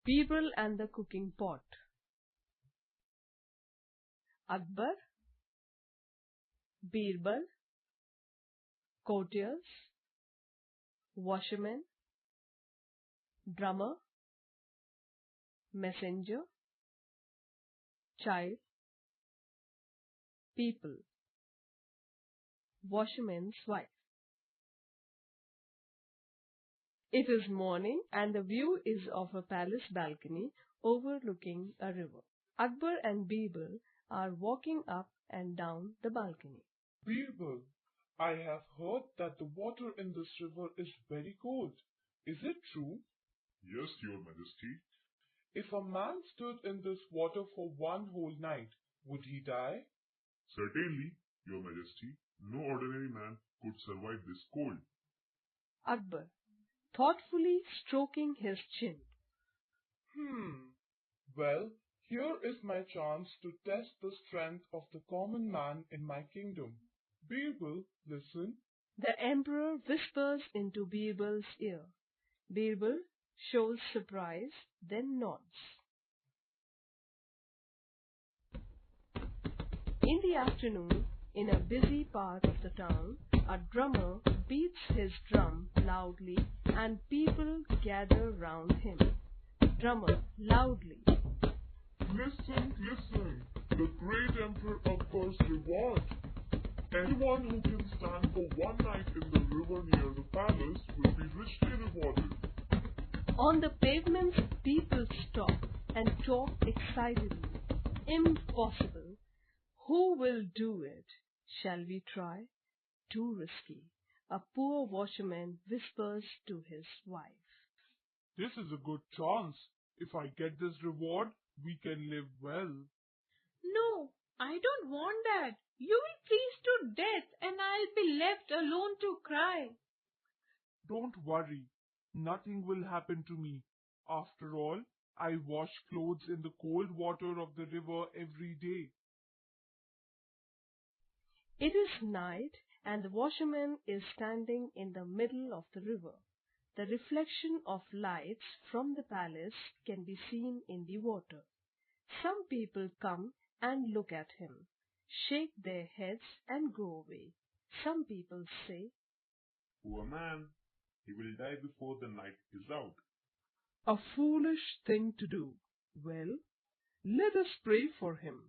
Birbal and the Cooking Pot. Akbar, Birbal, courtiers, washerman, drummer, messenger, child, people, washerman's wife. It is morning and the view is of a palace balcony overlooking a river. Akbar and Birbal are walking up and down the balcony. Birbal, I have heard that the water in this river is very cold. Is it true? Yes, Your Majesty. If a man stood in this water for one whole night, would he die? Certainly, Your Majesty. No ordinary man could survive this cold. Akbar, thoughtfully stroking his chin. Well, here is my chance to test the strength of the common man in my kingdom. Birbal, listen. The emperor whispers into Birbal's ear. Birbal shows surprise, then nods. In the afternoon, in a busy part of the town, a drummer beats his drum loudly and people gather round him. Drummer loudly. Listen, listen. The great Emperor Akbar's reward. Anyone who can stand for one night in the river near the palace will be richly rewarded. On the pavements, people stop and talk excitedly. Impossible. Who will do it? Shall we try? Too risky. A poor washerman whispers to his wife. This is a good chance. If I get this reward, we can live well. No, I don't want that. You will freeze to death and I'll be left alone to cry. Don't worry. Nothing will happen to me. After all, I wash clothes in the cold water of the river every day. It is night and the washerman is standing in the middle of the river. The reflection of lights from the palace can be seen in the water. Some people come and look at him, shake their heads and go away. Some people say, Poor man, he will die before the night is out. A foolish thing to do. Well, let us pray for him.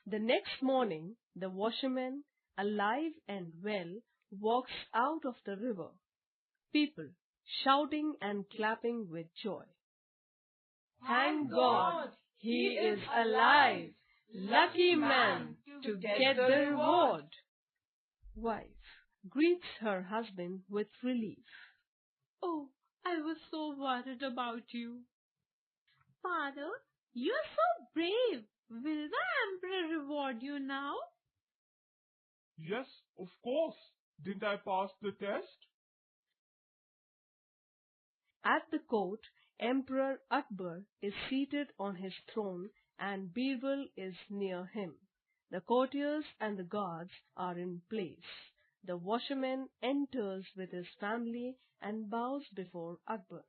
The next morning, the washerman, alive and well, walks out of the river. People shouting and clapping with joy. Thank God, he is alive. Lucky man to get the reward. Wife greets her husband with relief. Oh, I was so worried about you. Father, you're so brave. Will the emperor reward you now? Yes, of course. Didn't I pass the test? At the court, Emperor Akbar is seated on his throne and Birbal is near him. The courtiers and the guards are in place. The washerman enters with his family and bows before Akbar.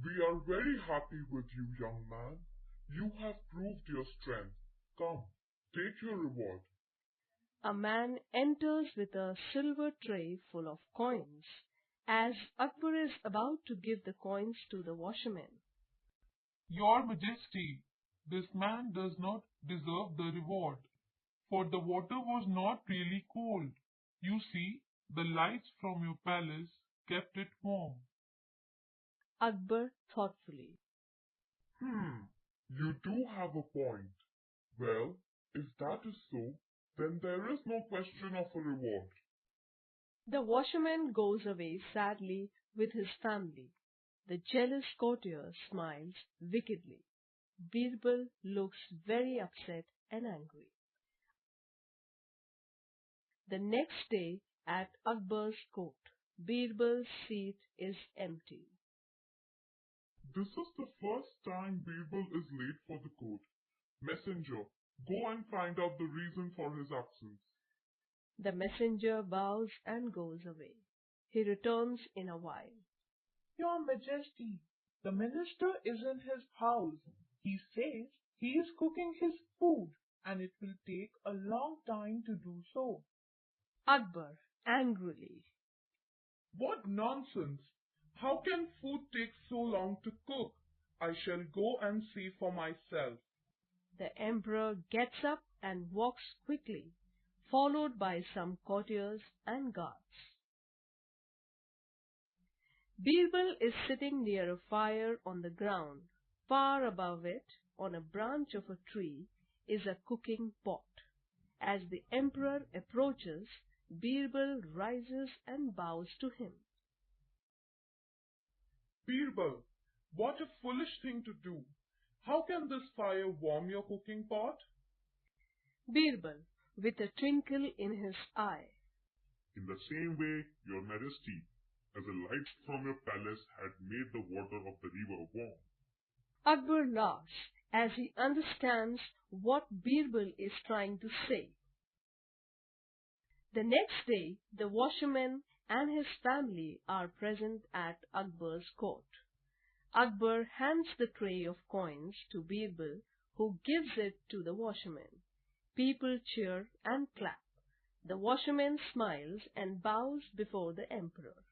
We are very happy with you, young man. You have proved your strength. Come, take your reward. A man enters with a silver tray full of coins. As Akbar is about to give the coins to the washerman. Your Majesty, this man does not deserve the reward, for the water was not really cold. You see, the lights from your palace kept it warm. Akbar thoughtfully. You do have a point. Well, if that is so, then there is no question of a reward. The washerman goes away sadly with his family. The jealous courtier smiles wickedly. Birbal looks very upset and angry. The next day at Akbar's court, Birbal's seat is empty. This is the first time Birbal is late for the court. Messenger, go and find out the reason for his absence. The messenger bows and goes away. He returns in a while. Your Majesty, the minister is in his house. He says he is cooking his food and it will take a long time to do so. Akbar angrily. What nonsense! How can food take so long to cook? I shall go and see for myself. The emperor gets up and walks quickly, followed by some courtiers and guards. Birbal is sitting near a fire on the ground. Far above it, on a branch of a tree, is a cooking pot. As the emperor approaches, Birbal rises and bows to him. Birbal, what a foolish thing to do! How can this fire warm your cooking pot? Birbal, with a twinkle in his eye. In the same way, your Majesty, as the light from your palace had made the water of the river warm. Akbar laughs as he understands what Birbal is trying to say. The next day, the washerman and his family are present at Akbar's court. Akbar hands the tray of coins to Birbal, who gives it to the washerman. People cheer and clap. The washerman smiles and bows before the emperor.